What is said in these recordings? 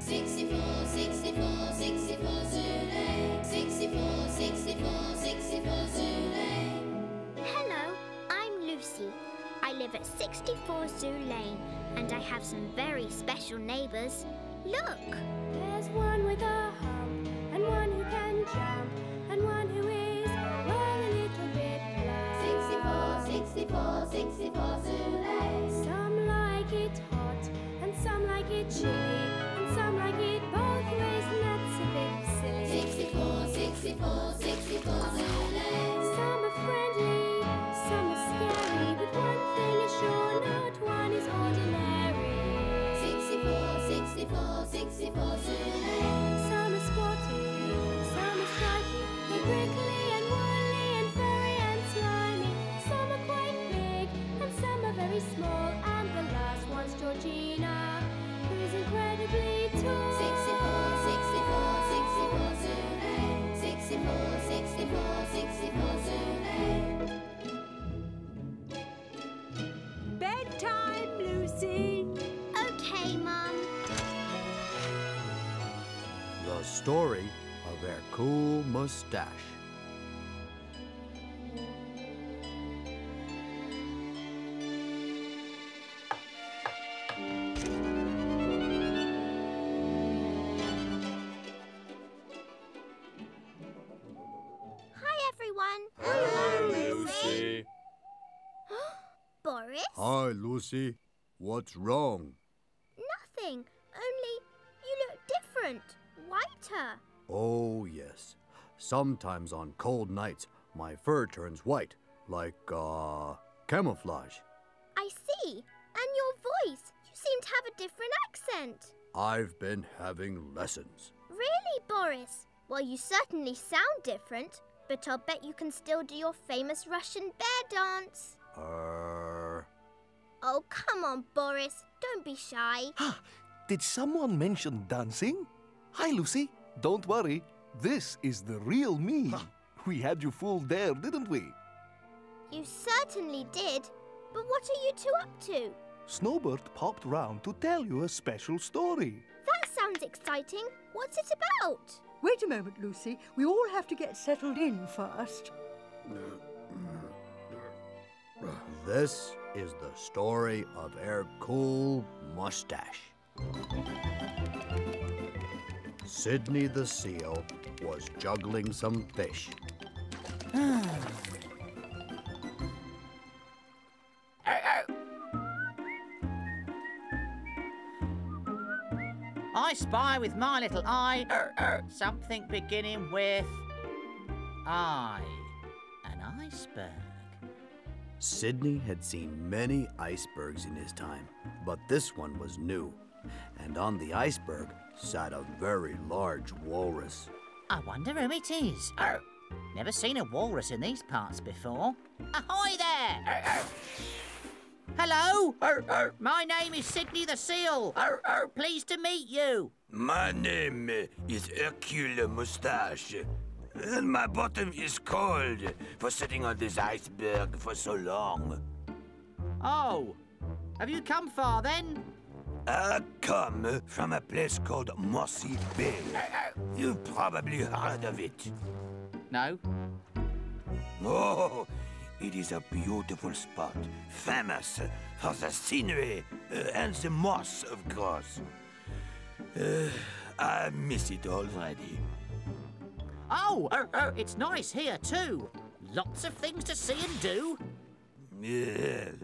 64, 64, 64 Zulu. 64, 64, 64 Zulu. Hello, I'm Lucy. I live at 64 Zoo Lane and I have some very special neighbours. Look! There's one with a hump and one who can jump and one who is, well, a little bit blunt. 64, 64, 64 Zulu. Some like it hot and some like it chilly and some like it both ways and that's a bit silly. 64, 64, 64 Zulu. Some are friendly, some are scary, but one thing is sure, not one is ordinary. 64, 64, 64 Zulu. Some are sporty, some are stripy, they're prickly and woolly and furry and slimy. Some are quite big and some are very small, and the last one's Georgina, who's incredibly tall. 64, 64, 64 Zulu. 64, 64, 64 Zulu. Bedtime, Lucy. OK, Mum. The story of Hercule Mustache. Hi, everyone. Hello, Lucy. Boris? Hi, Lucy. What's wrong? Nothing. Only you look different. Whiter. Oh, yes. Sometimes on cold nights, my fur turns white, like, camouflage. I see. And your voice. You seem to have a different accent. I've been having lessons. Really, Boris? Well, you certainly sound different, but I'll bet you can still do your famous Russian bear dance. Oh, come on, Boris. Don't be shy. Did someone mention dancing? Hi, Lucy. Don't worry. This is the real me. We had you fooled there, didn't we? You certainly did. But what are you two up to? Snowbird popped round to tell you a special story. That sounds exciting. What's it about? Wait a moment, Lucy. We all have to get settled in first. This is the story of Hercule Mustache. Sydney the seal was juggling some fish. I spy with my little eye something beginning with I. An iceberg. Sydney had seen many icebergs in his time, but this one was new. And on the iceberg sat a very large walrus. I wonder who it is. Never seen a walrus in these parts before. Ahoy there! Hello! My name is Sydney the Seal. Pleased to meet you. My name is Hercule Mustache, and my bottom is cold for sitting on this iceberg for so long. Oh, have you come far then? I come from a place called Mossy Bay. You've probably heard of it. No. Oh, it is a beautiful spot, famous for the scenery and the moss, of course. I miss it already. Oh, it's nice here too. Lots of things to see and do. Yes,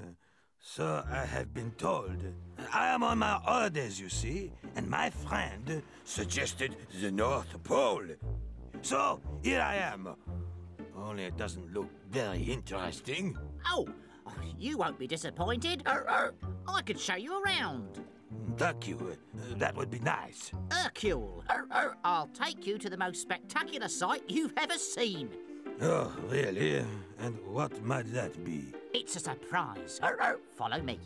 so I have been told. I am on my orders, you see, and my friend suggested the North Pole. So here I am. Only it doesn't look very interesting. Oh, you won't be disappointed. I could show you around. Thank you. That would be nice. Hercule, I'll take you to the most spectacular sight you've ever seen. Oh, really? And what might that be? It's a surprise. Follow me.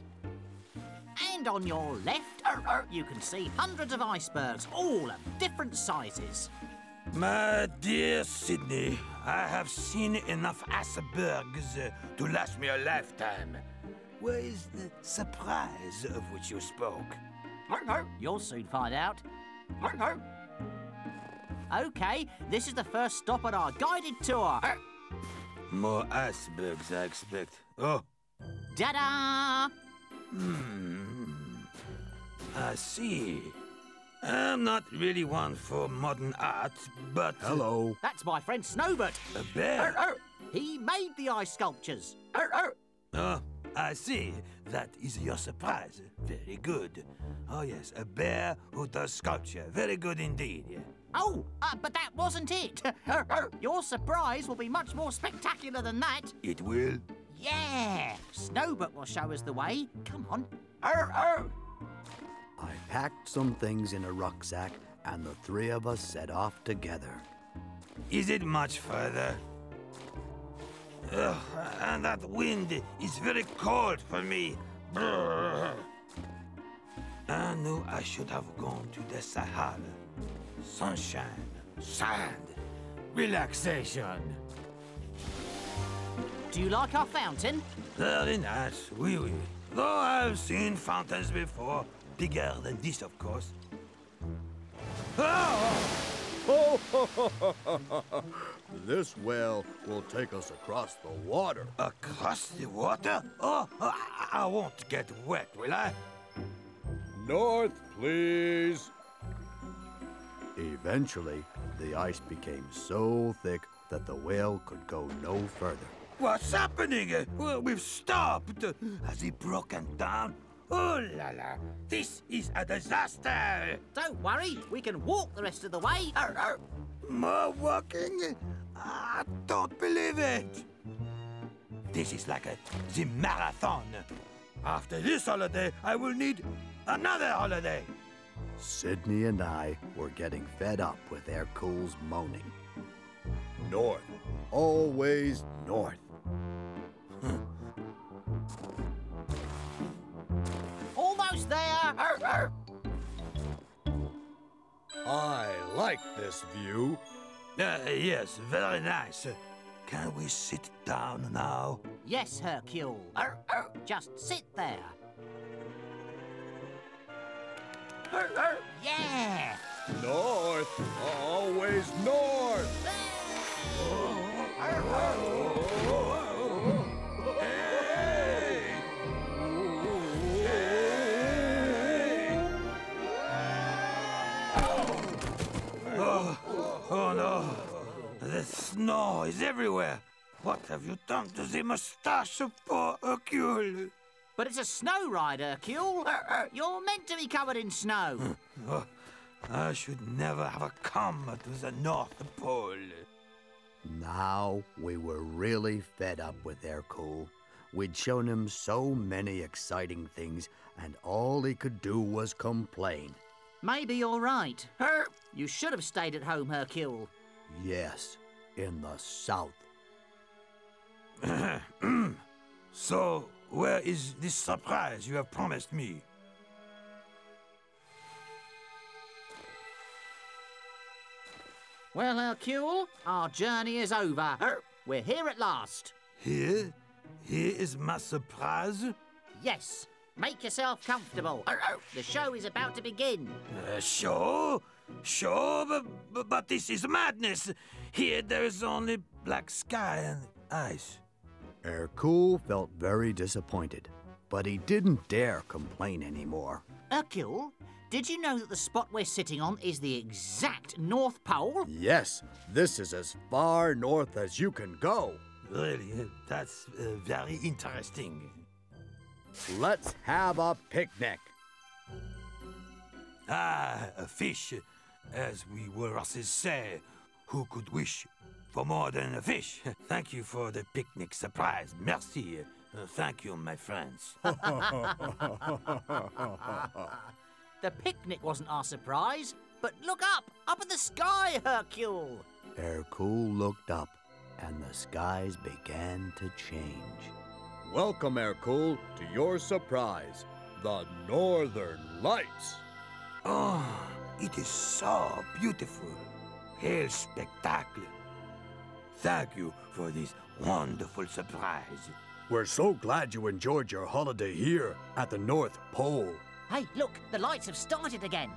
And on your left, you can see hundreds of icebergs, all of different sizes. My dear Sydney, I have seen enough icebergs to last me a lifetime. Where is the surprise of which you spoke? You'll soon find out. OK, this is the first stop on our guided tour. More icebergs, I expect. Oh, Ta-da! I see. I'm not really one for modern art, but... Hello. That's my friend Snowbird. A bear? He made the ice sculptures. Oh, I see. That is your surprise. Very good. Oh, yes, a bear who does sculpture. Very good indeed. Oh, but that wasn't it. Your surprise will be much more spectacular than that. It will? Yeah, Snowbird will show us the way. Come on. I packed some things in a rucksack, and the three of us set off together. Is it much further? Ugh, and that wind is very cold for me. Brrr. I knew I should have gone to the Sahara. Sunshine, sand, relaxation. Do you like our fountain? Very nice, oui, oui. Though I've seen fountains before, bigger than this, of course. This well will take us across the water. Across the water? Oh, I won't get wet, will I? North, please. Eventually, the ice became so thick that the whale could go no further. What's happening? Well, we've stopped. Has he broken down? Oh la la! This is a disaster! Don't worry, we can walk the rest of the way. More walking? I don't believe it. This is like the marathon. After this holiday, I will need another holiday. Sydney and I were getting fed up with Hercule's moaning. North, always north. Almost there. I like this view. Yes, very nice. Can we sit down now? Yes, Hercule. Just sit there. Yeah. North, always north. Oh no, the snow is everywhere. What have you done to the mustache of poor Hercule? But it's a snow ride, Hercule. You're meant to be covered in snow. Oh, I should never have come to the North Pole. Now we were really fed up with Hercule. We'd shown him so many exciting things, and all he could do was complain. Maybe you're right. You should have stayed at home, Hercule. Yes, in the south. So, where is this surprise you have promised me? Well, Hercule, our journey is over. We're here at last. Here? Here is my surprise? Yes. Make yourself comfortable. The show is about to begin. Show? Show? But this is madness. Here there is only black sky and ice. Hercule felt very disappointed, but he didn't dare complain anymore. Hercule, did you know that the spot we're sitting on is the exact North Pole? Yes, this is as far north as you can go. Really? That's very interesting. Let's have a picnic. Ah, a fish. As we Walruses say, who could wish for more than a fish? Thank you for the picnic surprise. Merci. Thank you, my friends. The picnic wasn't our surprise, but look up in the sky, Hercule. Hercule looked up, and the skies began to change. Welcome, Hercule, to your surprise, the Northern Lights. Oh, it is so beautiful. Quel spectacle. Thank you for this wonderful surprise. We're so glad you enjoyed your holiday here at the North Pole. Hey, look, the lights have started again.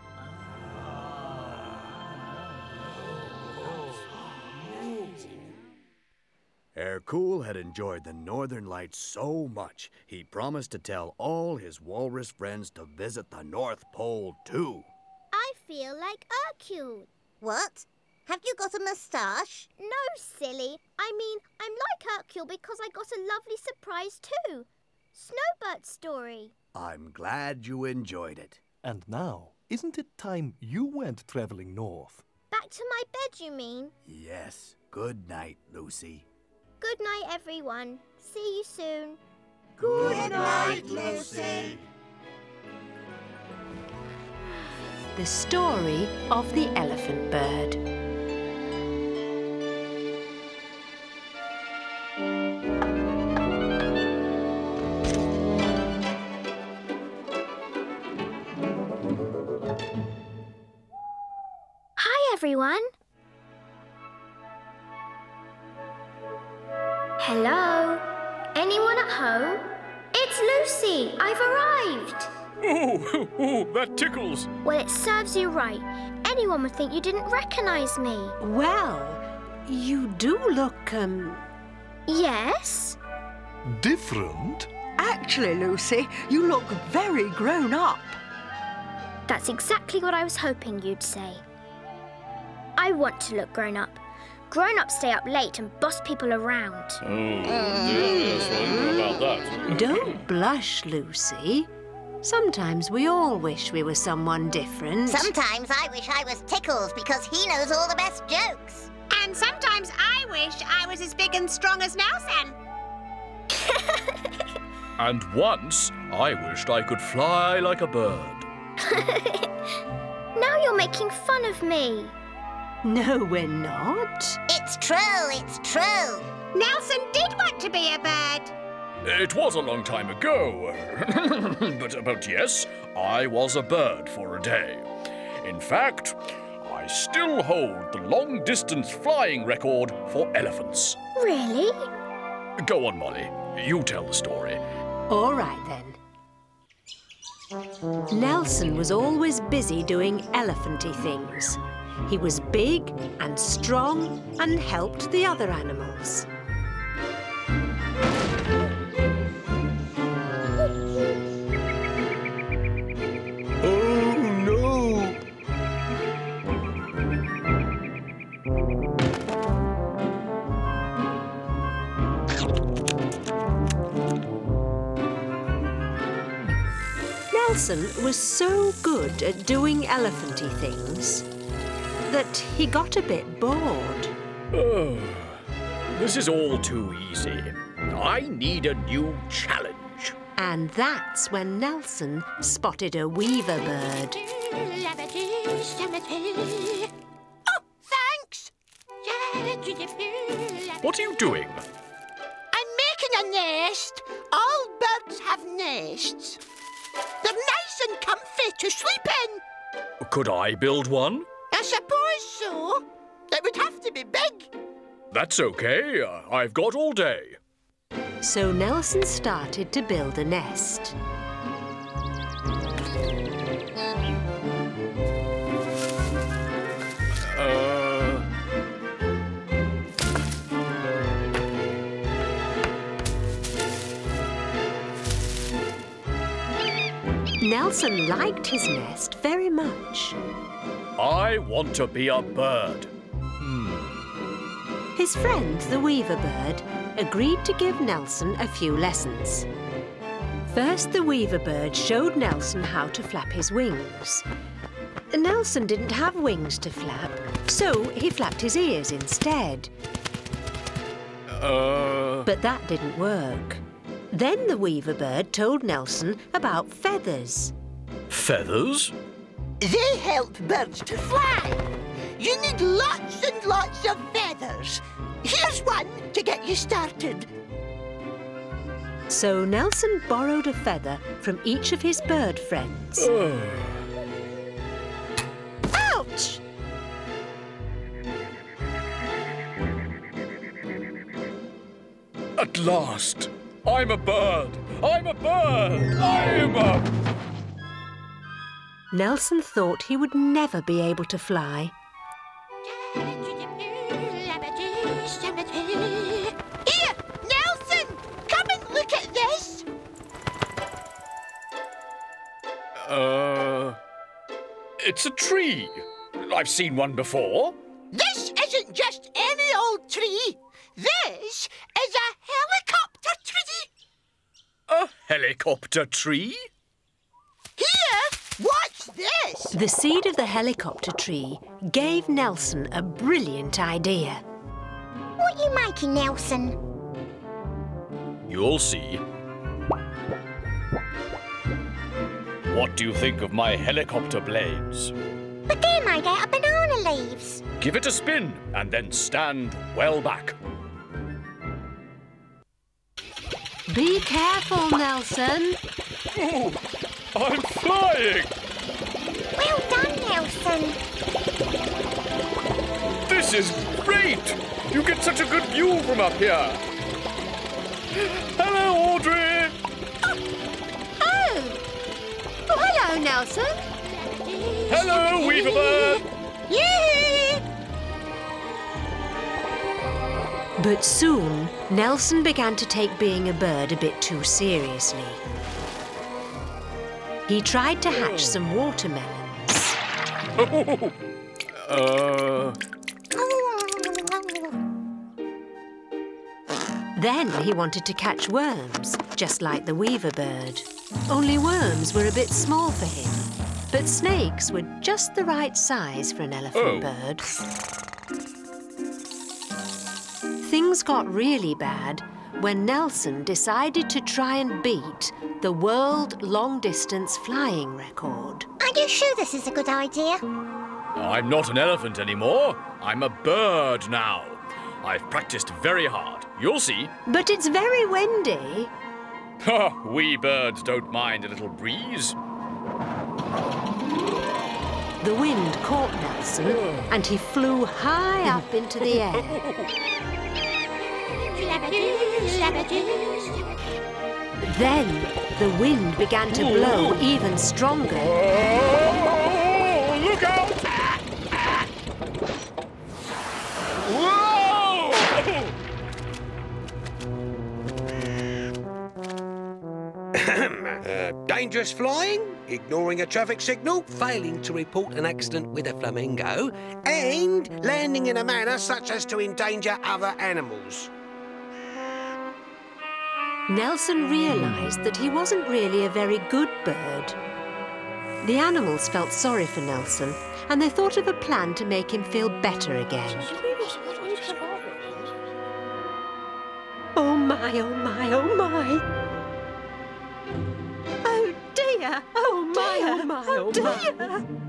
Hercule had enjoyed the Northern Lights so much, he promised to tell all his walrus friends to visit the North Pole, too. I feel like Hercule. What? Have you got a moustache? No, silly. I mean, I'm like Hercule because I got a lovely surprise too. Snowbird's story. I'm glad you enjoyed it. And now, isn't it time you went traveling north? Back to my bed, you mean? Yes. Good night, Lucy. Good night, everyone. See you soon. Good night, Lucy. The story of the elephant bird. Hi, everyone. Hello? Anyone at home? It's Lucy. I've arrived. Oh, that tickles. Well, it serves you right. Anyone would think you didn't recognise me. Well, you do look, Yes? Different? Actually, Lucy, you look very grown up. That's exactly what I was hoping you'd say. I want to look grown up. Grown-ups stay up late and boss people around. Oh, yes, I know about that. Don't blush, Lucy. Sometimes we all wish we were someone different. Sometimes I wish I was Tickles because he knows all the best jokes. And sometimes I wish I was as big and strong as Nelson. And once, I wished I could fly like a bird. Now you're making fun of me. No, we're not. It's true, it's true. Nelson did want to be a bird. It was a long time ago. but yes, I was a bird for a day. In fact, I still hold the long-distance flying record for elephants. Really? Go on, Molly. You tell the story. All right, then. Nelson was always busy doing elephanty things. He was big and strong and helped the other animals. Oh, no! Nelson was so good at doing elephanty things that he got a bit bored. Oh, this is all too easy. I need a new challenge. And that's when Nelson spotted a weaver bird. Oh, thanks. What are you doing? I'm making a nest. All birds have nests. They're nice and comfy to sleep in. Could I build one? I suppose so. It would have to be big. That's okay. I've got all day. So Nelson started to build a nest. Nelson liked his nest very much. I want to be a bird. His friend, the weaver bird, agreed to give Nelson a few lessons. First, the weaver bird showed Nelson how to flap his wings. Nelson didn't have wings to flap, so he flapped his ears instead. But that didn't work. Then the weaver bird told Nelson about feathers. Feathers? They help birds to fly. You need lots and lots of feathers. Here's one to get you started. So Nelson borrowed a feather from each of his bird friends. Ouch! At last! I'm a bird! I'm a bird! I'm a... Nelson thought he would never be able to fly. It's a tree. I've seen one before. This isn't just any old tree. This is a helicopter tree. A helicopter tree? Here, watch this. The seed of the helicopter tree gave Nelson a brilliant idea. What are you making, Nelson? You'll see. What do you think of my helicopter blades? But they're made out of banana leaves. Give it a spin and then stand well back. Be careful, Nelson. Oh, I'm flying! Well done, Nelson. This is great! You get such a good view from up here. Hello, Audrey! Oh, hello, Nelson. Hello, Weaverbird! Yee! But soon, Nelson began to take being a bird a bit too seriously. He tried to hatch some watermelons. Then he wanted to catch worms, just like the weaver bird. Only worms were a bit small for him, but snakes were just the right size for an elephant bird. Things got really bad when Nelson decided to try and beat the world long-distance flying record. Are you sure this is a good idea? I'm not an elephant anymore. I'm a bird now. I've practiced very hard. You'll see. But it's very windy. Ha! We birds don't mind a little breeze. The wind caught Nelson and he flew high up into the air. Then the wind began to blow even stronger. Oh, look out! Dangerous flying, ignoring a traffic signal, failing to report an accident with a flamingo, and landing in a manner such as to endanger other animals. Nelson realised that he wasn't really a very good bird. The animals felt sorry for Nelson and they thought of a plan to make him feel better again. Oh my, oh my, oh my! Oh dear! Oh my, oh my, oh my!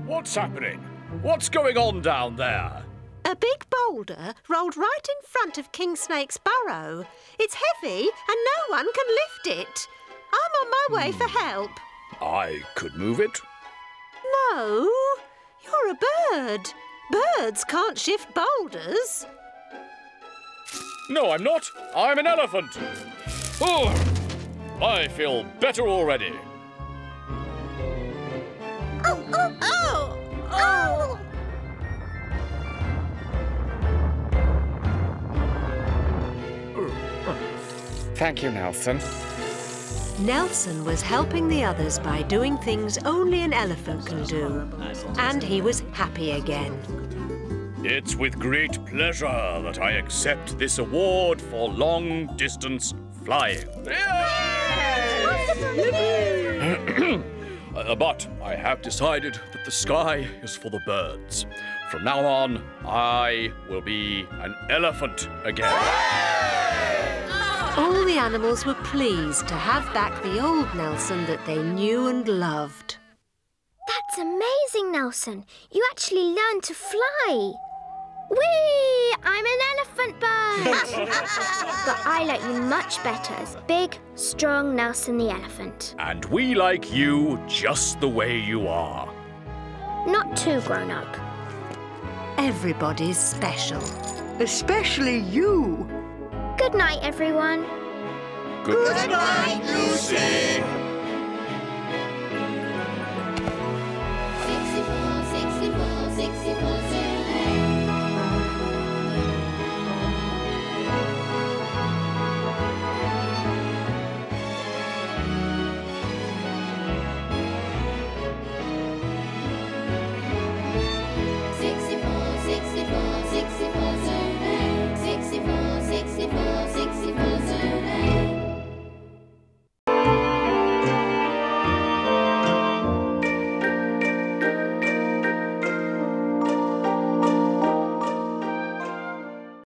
What's happening? What's going on down there? A big boulder rolled right in front of King Snake's burrow. It's heavy and no one can lift it. I'm on my way for help. I could move it. No, you're a bird. Birds can't shift boulders. No, I'm not. I'm an elephant. Oh, I feel better already. Oh, oh, Oh! oh! Thank you, Nelson. Nelson was helping the others by doing things only an elephant can do. And he was happy again. It's with great pleasure that I accept this award for long-distance flying. But I have decided that the sky is for the birds. From now on, I will be an elephant again. All the animals were pleased to have back the old Nelson that they knew and loved. That's amazing, Nelson. You actually learned to fly. Whee! I'm an elephant bird. But I like you much better as big, strong Nelson the elephant. And we like you just the way you are. Not too grown up. Everybody's special. Especially you. Good night, everyone. Good night, Lucy.